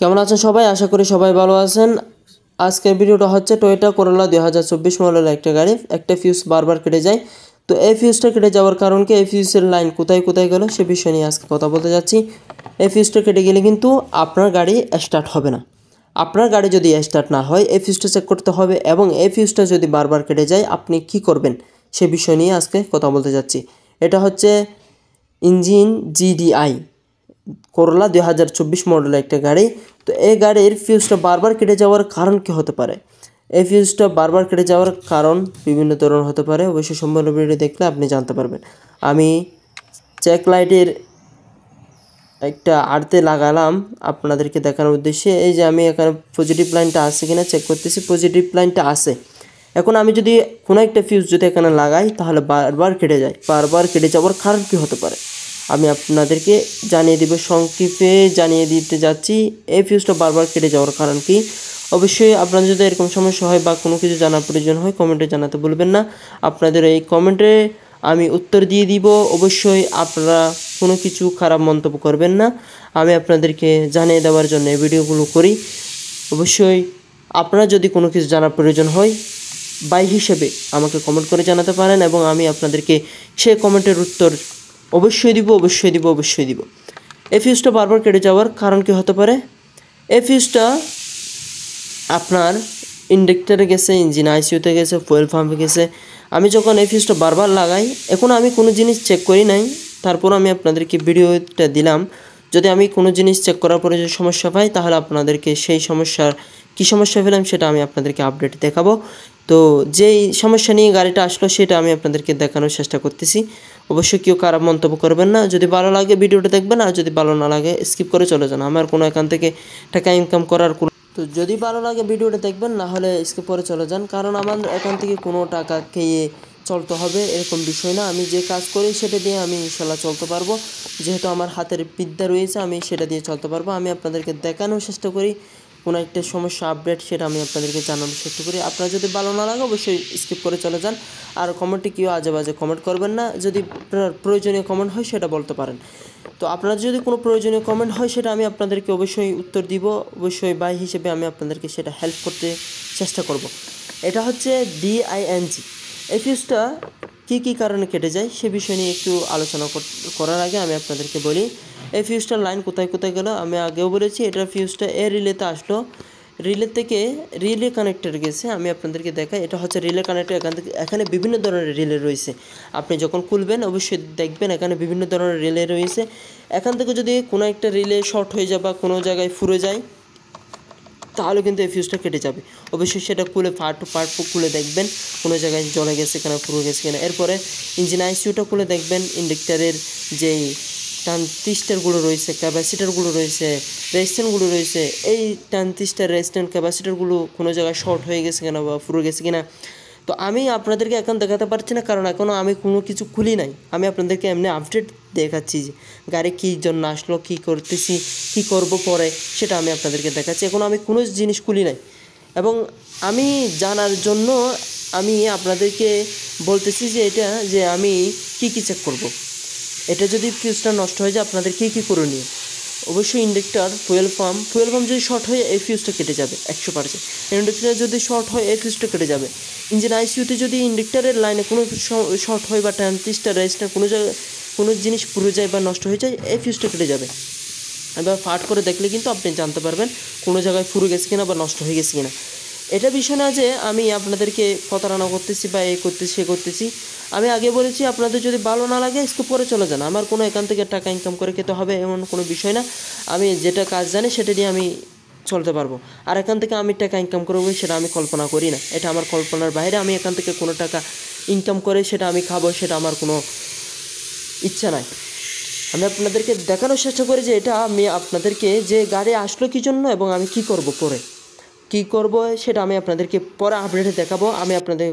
কেমন আছেন সবাই? আশা করি সবাই ভালো আছেন। আজকের ভিডিওটা হচ্ছে টয়োটা করোলা 2024 মডেলের একটা গাড়ি। একটা ফিউজ বারবার কেটে যায়। তো এই ফিউজটা কেটে যাওয়ার কারণ কি, এই ফিউজের লাইন কোথায় কোথায় গেল সে বিষয় নিয়ে আজকে কথা বলতে যাচ্ছি। এই ফিউজটা কেটে গেলে কিন্তু আপনার গাড়ি স্টার্ট হবে না। আপনার গাড়ি যদি স্টার্ট না হয় এই ফিউজটা চেক করতে হবে, এবং এই ফিউজটা যদি বারবার কেটে যায় আপনি কি করবেন সে বিষয় নিয়ে আজকে কথা বলতে যাচ্ছি। এটা হচ্ছে ইঞ্জিন জিডিআই করোলা 2024 মডেলের একটা গাড়ি। তো এই গাড়ির ফিউজটা বারবার কেটে যাওয়ার কারণ কি হতে পারে? এই ফিউজটা বারবার কেটে যাওয়ার কারণ বিভিন্ন ধরনের হতে পারে। অবশ্যই সম্পূর্ণ ভিডিও দেখলে আপনি জানতে পারবেন। আমি চেক লাইটের একটা আড়তে লাগালাম আপনাদেরকে দেখানোর উদ্দেশ্যে। এই যে আমি এখানে পজিটিভ লাইনটা আছে কিনা চেক করতেছি, পজিটিভ লাইনটা আছে। এখন আমি যদি কোনো একটা ফিউজ যদি এখানে লাগাই তাহলে বারবার কেটে যায়। বারবার কেটে যাওয়ার কারণ কী হতে পারে আমি আপনাদেরকে জানিয়ে দেব, সংক্ষেপে জানিয়ে দিতে যাচ্ছি। এই ফিউজটা বারবার কেটে যাওয়ার কারণ কি, অবশ্যই আপনাদের যদি এরকম সমস্যা হয় বা কোনো কিছু জানার প্রয়োজন হয় কমেন্টে জানাতে ভুলবেন না। আপনাদের এই কমেন্টে আমি উত্তর দিয়ে দিব। অবশ্যই আপনারা কোনো কিছু খারাপ মন্তব্য করবেন না। আমি আপনাদেরকে জানিয়ে দেওয়ার জন্য এই ভিডিওগুলো করি। অবশ্যই আপনারা যদি কোনো কিছু জানার প্রয়োজন হয় বাই হিসেবে আমাকে কমেন্ট করে জানাতে পারেন, এবং আমি আপনাদেরকে সেই কমেন্টের উত্তর অবশ্যই দিব। এই ফিউজটা বারবার কেটে যাওয়ার কারণ কি হতে পারে? এই ফিউজটা আপনার ইন্ডাক্টরে গেছে, ইঞ্জিন আইসিউতে গেছে, ফুয়েল পাম্পে গেছে। আমি যখন এই ফিউজটা বারবার লাগাই, এখন আমি কোনো জিনিস চেক করি নাই, তারপর আমি আপনাদেরকে ভিডিওটা দিলাম। যদি আমি কোনো জিনিস চেক করার পরে যদি সমস্যা পাই তাহলে আপনাদেরকে সেই সমস্যার কী সমস্যা পেলাম সেটা আমি আপনাদেরকে আপডেট দেখাবো। তো যেই সমস্যা নিয়ে গাড়িটা আসলো সেটা আমি আপনাদেরকে দেখানোর চেষ্টা করতেছি। অবশ্যই কেউ খারাপ মন্তব্য করবেন না। যদি ভালো লাগে ভিডিওটা দেখবেন, আর যদি ভালো না লাগে স্কিপ করে চলে যান। আমার কোনো এখান থেকে টাকা ইনকাম করার কোনো, তো যদি ভালো লাগে ভিডিওটা দেখবেন, না হলে স্কিপ করে চলে যান। কারণ আমার এখান থেকে কোনো টাকা খেয়ে চলতে হবে এরকম বিষয় না। আমি যে কাজ করি সেটা দিয়ে আমি ইনশাল্লাহ চলতে পারবো। যেহেতু আমার হাতের বিদ্যা রয়েছে আমি সেটা দিয়ে চলতে পারবো। আমি আপনাদেরকে দেখানোর চেষ্টা করি কোনো একটা সমস্যা আপডেট, সেটা আমি আপনাদেরকে জানানোর চেষ্টা করি। আপনার যদি ভালো না লাগে অবশ্যই স্কিপ করে চলে যান। আর কমেন্টে কেউ আজে বাজে কমেন্ট করবেন না। যদি প্রয়োজনীয় কমেন্ট হয় সেটা বলতে পারেন। তো আপনার যদি কোনো প্রয়োজনীয় কমেন্ট হয় সেটা আমি আপনাদেরকে অবশ্যই উত্তর দিব। অবশ্যই বাই হিসেবে আমি আপনাদেরকে সেটা হেল্প করতে চেষ্টা করব। এটা হচ্ছে ডিআইএনজি। এই ফিউজটা কী কারণে কেটে যায় সে বিষয় নিয়ে একটু আলোচনা করার আগে আমি আপনাদেরকে বলি এই ফিউজটার লাইন কোথায় কোথায় গেল। আমি আগেও বলেছি এটা ফিউজটা রিলেতে আসলো, রিলে থেকে রিলে কানেক্টর গেছে। আমি আপনাদেরকে দেখাই, এটা হচ্ছে রিলে কানেক্টর। এখানে বিভিন্ন ধরনের রিলে রয়েছে। আপনি যখন খুলবেন অবশ্যই দেখবেন এখানে বিভিন্ন ধরনের রিলে রয়েছে। এখান থেকে যদি কোনো একটা রিলে শর্ট হয়ে যায় বা কোনো জায়গায় ফুরে যায় তাহলে কিন্তু এই ফিউজটা কেটে যাবে। অবশ্যই সেটা খুলে পার্ট খুলে দেখবেন কোনো জায়গায় জ্বলে গেছে কিনা, পুরো গেছে কিনা। এরপরে ইঞ্জিন আইসিউটা খুলে দেখবেন ইন্ডাক্টরের যেই ট্রানজিস্টরগুলো রয়েছে, ক্যাপাসিটারগুলো রয়েছে, রেজিস্ট্যান্টগুলো রয়েছে, এই ট্রানজিস্টর, রেজিস্ট্যান্ট, ক্যাপাসিটারগুলো কোনো জায়গায় শর্ট হয়ে গেছে কিনা বা পুরো গেছে কিনা। তো আমি আপনাদেরকে এখন দেখাতে পারছি না, কারণ এখনও আমি কোনো কিছু খুলি নাই। আমি আপনাদেরকে এমনি আপডেট দেখাচ্ছি যে গাড়ি কী জন্য আসলো, কী করতেছি, কী করব পরে, সেটা আমি আপনাদেরকে দেখাচ্ছি। এখনও আমি কোনো জিনিস খুলি নাই, এবং আমি জানার জন্য আমি আপনাদেরকে বলতেছি যে এটা যে আমি কী চেক করব। এটা যদি ফিউজটা নষ্ট হয়ে যায় আপনাদের কী করণীয়। অবশ্যই ইন্ডাক্টর, ফুয়েল পাম্প যদি শর্ট হয় এই ফিউজটা কেটে যাবে 100%। ইন্ডাক্টর যদি শর্ট হয় এই ফিউজটা কেটে যাবে। ইঞ্জিন আইসিউতে যদি ইন্ডাক্টরের লাইনে কোনো শর্ট হয় বা ট্রানজিস্টর, রেজিস্ট্যান্ট কোনো জায়গায় কোনো জিনিস পুড়ে যায় বা নষ্ট হয়ে যায় এই ফিউজটা কেটে যাবে। এবার ফাট করে দেখলে কিন্তু আপনি জানতে পারবেন কোনো জায়গায় পুড়ে গেছে কিনা বা নষ্ট হয়ে গেছে কিনা। এটা বিষয় না যে আমি আপনাদেরকে প্রতারণা করতেছি বা এই করতেছি সে করতেছি। আমি আগে বলেছি আপনাদের যদি ভালো না লাগে স্কিপ করে চলে যান। আমার কোনো এখান থেকে টাকা ইনকাম করে খেতে হবে এমন কোনো বিষয় না। আমি যেটা কাজ জানি সেটা দিয়ে আমি চলতে পারবো। আর এখান থেকে আমি টাকা ইনকাম করবো সেটা আমি কল্পনা করি না। এটা আমার কল্পনার বাইরে। আমি এখান থেকে কোনো টাকা ইনকাম করে সেটা আমি খাবো সেটা আমার কোনো ইচ্ছা নাই। আমি আপনাদেরকে দেখানোর চেষ্টা করি যে এটা আমি আপনাদেরকে যে গাড়ি আসলো কী জন্য এবং আমি কী করব পরে, কী করব সেটা আমি আপনাদেরকে পরে আপডেটে দেখাবো। আমি আপনাদের